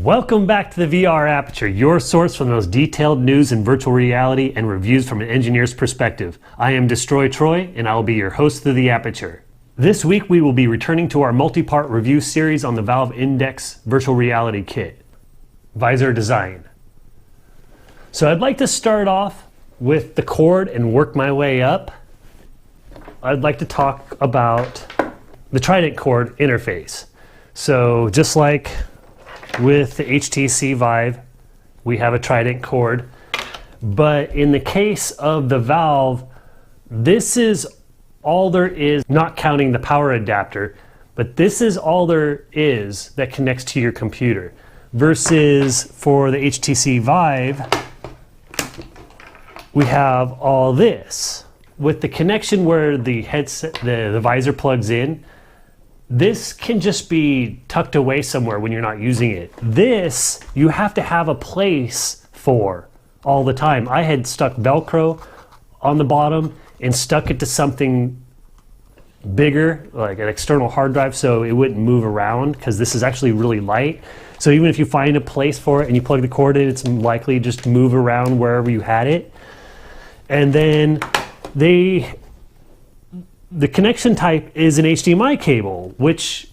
Welcome back to the VR Aperture, your source for the most detailed news in virtual reality and reviews from an engineer's perspective. I am Destroy Troy, and I will be your host through the Aperture. This week we will be returning to our multi-part review series on the Valve Index Virtual Reality Kit, Visor Design. So I'd like to start off with the cord and work my way up. I'd like to talk about the Trident cord interface. So just like with the HTC Vive, we have a Trident cord, but in the case of the Valve, this is all there is, not counting the power adapter, but this is all there is that connects to your computer. Versus for the HTC Vive, we have all this. With the connection where the headset, the visor plugs in, this can just be tucked away somewhere when you're not using it. This, you have to have a place for all the time. I had stuck Velcro on the bottom and stuck it to something bigger, like an external hard drive, so it wouldn't move around, because this is actually really light. So even if you find a place for it and you plug the cord in, it's likely just to move around wherever you had it. And then the connection type is an HDMI cable, which,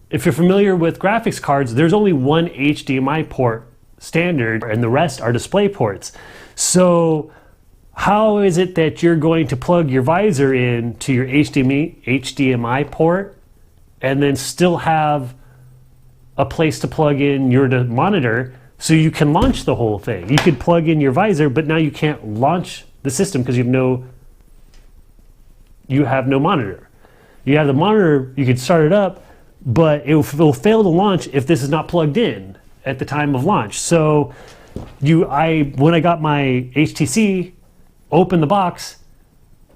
if you're familiar with graphics cards, there's only one HDMI port standard and the rest are display ports. So how is it that you're going to plug your visor in to your HDMI port and then still have a place to plug in your monitor so you can launch the whole thing? You could plug in your visor, but now you can't launch the system because you have no monitor. You have the monitor, you can start it up, but it will fail to launch if this is not plugged in at the time of launch. So when I got my HTC, opened the box,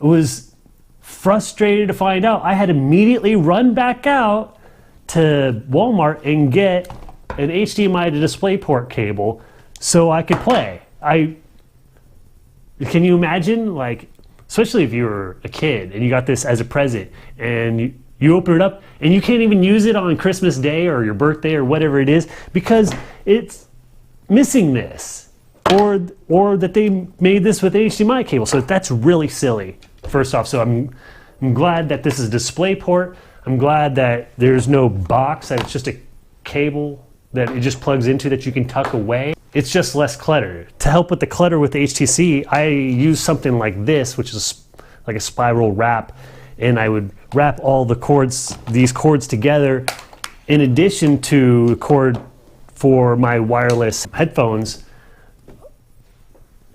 I was frustrated to find out I had to immediately run back out to Walmart and get an HDMI to DisplayPort cable so I could play. Can you imagine, like, especially if you were a kid and you got this as a present and you open it up and you can't even use it on Christmas Day or your birthday or whatever it is because it's missing this, or that they made this with HDMI cable. So that's really silly, first off. So I'm glad that this is DisplayPort. I'm glad that there's no box, that it's just a cable that it just plugs into that you can tuck away. It's just less clutter. To help with the clutter with the HTC, I use something like this, which is like a spiral wrap, and I would wrap all the cords, these cords together, in addition to the cord for my wireless headphones.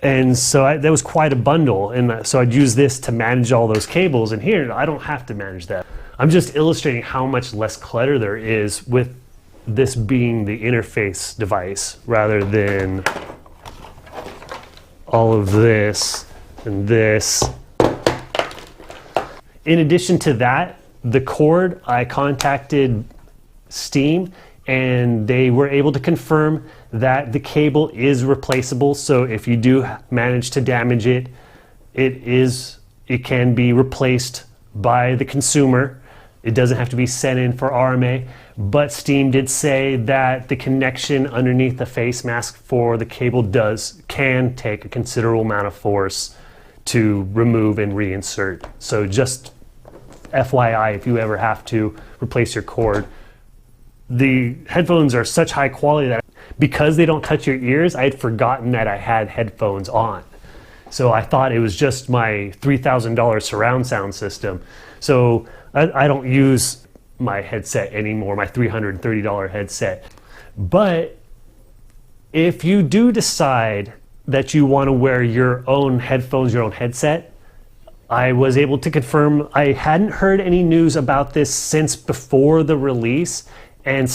And so that was quite a bundle, and so I'd use this to manage all those cables, and here I don't have to manage that. I'm just illustrating how much less clutter there is with this being the interface device rather than all of this and this. In addition to that, the cord, I contacted Steam and they were able to confirm that the cable is replaceable. So if you do manage to damage it, it can be replaced by the consumer. It doesn't have to be sent in for RMA, but Steam did say that the connection underneath the face mask for the cable can take a considerable amount of force to remove and reinsert. So just FYI, if you ever have to replace your cord. The headphones are such high quality that because they don't touch your ears, I had forgotten that I had headphones on. So I thought it was just my $3,000 surround sound system. So I don't use my headset anymore, my $330 headset. But if you do decide that you want to wear your own headphones, your own headset, I was able to confirm I hadn't heard any news about this since before the release, and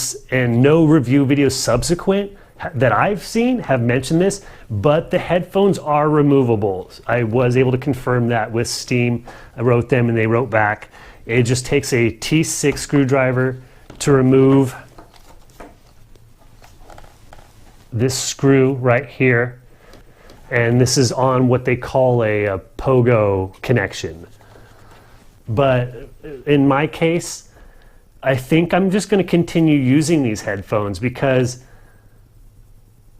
no review videos subsequent that I've seen have mentioned this, but the headphones are removable. I was able to confirm that with Steam. I wrote them and they wrote back. It just takes a T6 screwdriver to remove this screw right here. And this is on what they call a pogo connection. But in my case, I think I'm just going to continue using these headphones because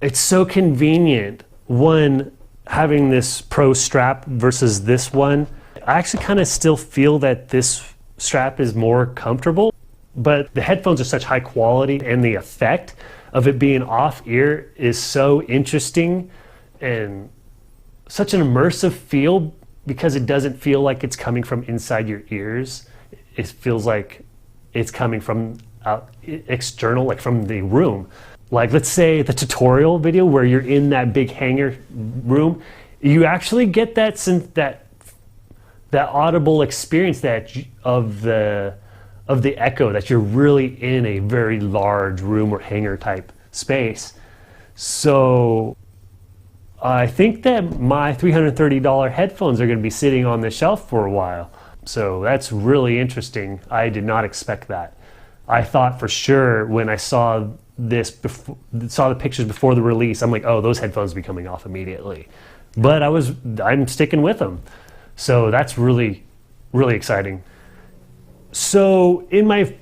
it's so convenient. One, having this Pro strap versus this one, I actually kind of still feel that this strap is more comfortable, but the headphones are such high quality and the effect of it being off ear is so interesting and such an immersive feel because it doesn't feel like it's coming from inside your ears. It feels like it's coming from out external, like from the room. Like let's say the tutorial video where you're in that big hangar room, you actually get that audible experience of the echo, that you're really in a very large room or hangar type space. So I think that my $330 headphones are going to be sitting on the shelf for a while. So that's really interesting. I did not expect that. I thought for sure when I saw the pictures before the release, I'm like, oh, those headphones will be coming off immediately. But I'm sticking with them. So that's really, really exciting. So in my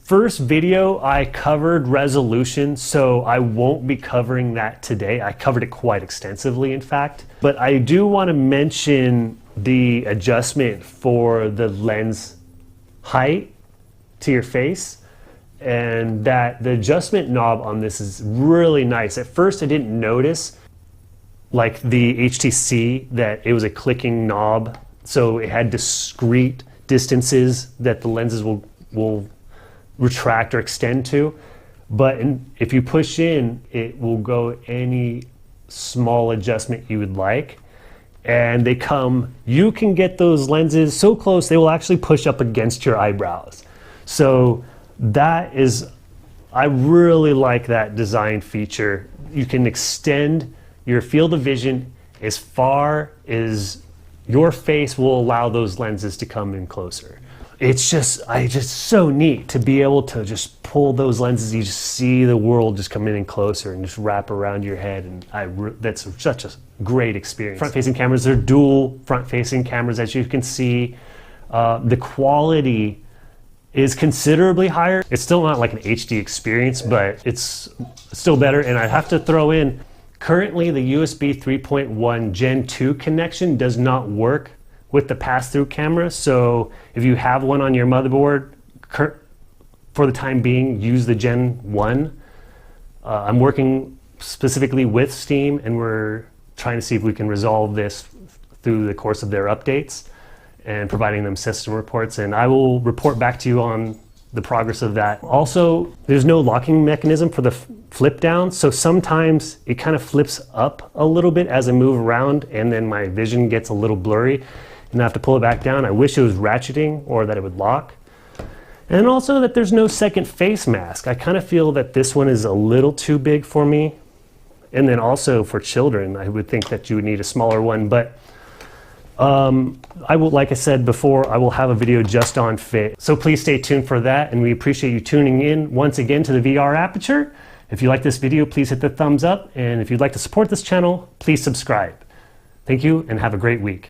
first video, I covered resolution, so I won't be covering that today. I covered it quite extensively, in fact. But I do want to mention the adjustment for the lens height to your face, and that the adjustment knob on this is really nice. At first I didn't notice, like the HTC, that it was a clicking knob, so it had discrete distances that the lenses will retract or extend to. But if you push in, it will go any small adjustment you would like. And you can get those lenses so close they will actually push up against your eyebrows. So I really like that design feature. You can extend your field of vision as far as your face will allow those lenses to come in closer. It's just so neat to be able to just pull those lenses. You just see the world just come in closer and just wrap around your head, and that's such a great experience. Front-facing cameras, they're dual front-facing cameras, as you can see. The quality is considerably higher. It's still not like an HD experience, but it's still better. And I have to throw in, currently the USB 3.1 Gen 2 connection does not work with the pass-through camera. So if you have one on your motherboard, for the time being, use the Gen 1. I'm working specifically with Steam, and we're trying to see if we can resolve this through the course of their updates and providing them system reports, and I will report back to you on the progress of that. Also, there's no locking mechanism for the flip down, so sometimes it kind of flips up a little bit as I move around, and then my vision gets a little blurry and I have to pull it back down. I wish it was ratcheting or that it would lock. And also that there's no second face mask. I kind of feel that this one is a little too big for me. And then also for children, I would think that you would need a smaller one, but like I said before, I will have a video just on fit. So please stay tuned for that, and we appreciate you tuning in once again to the VR Aperture. If you like this video, please hit the thumbs up, and if you'd like to support this channel, please subscribe. Thank you, and have a great week.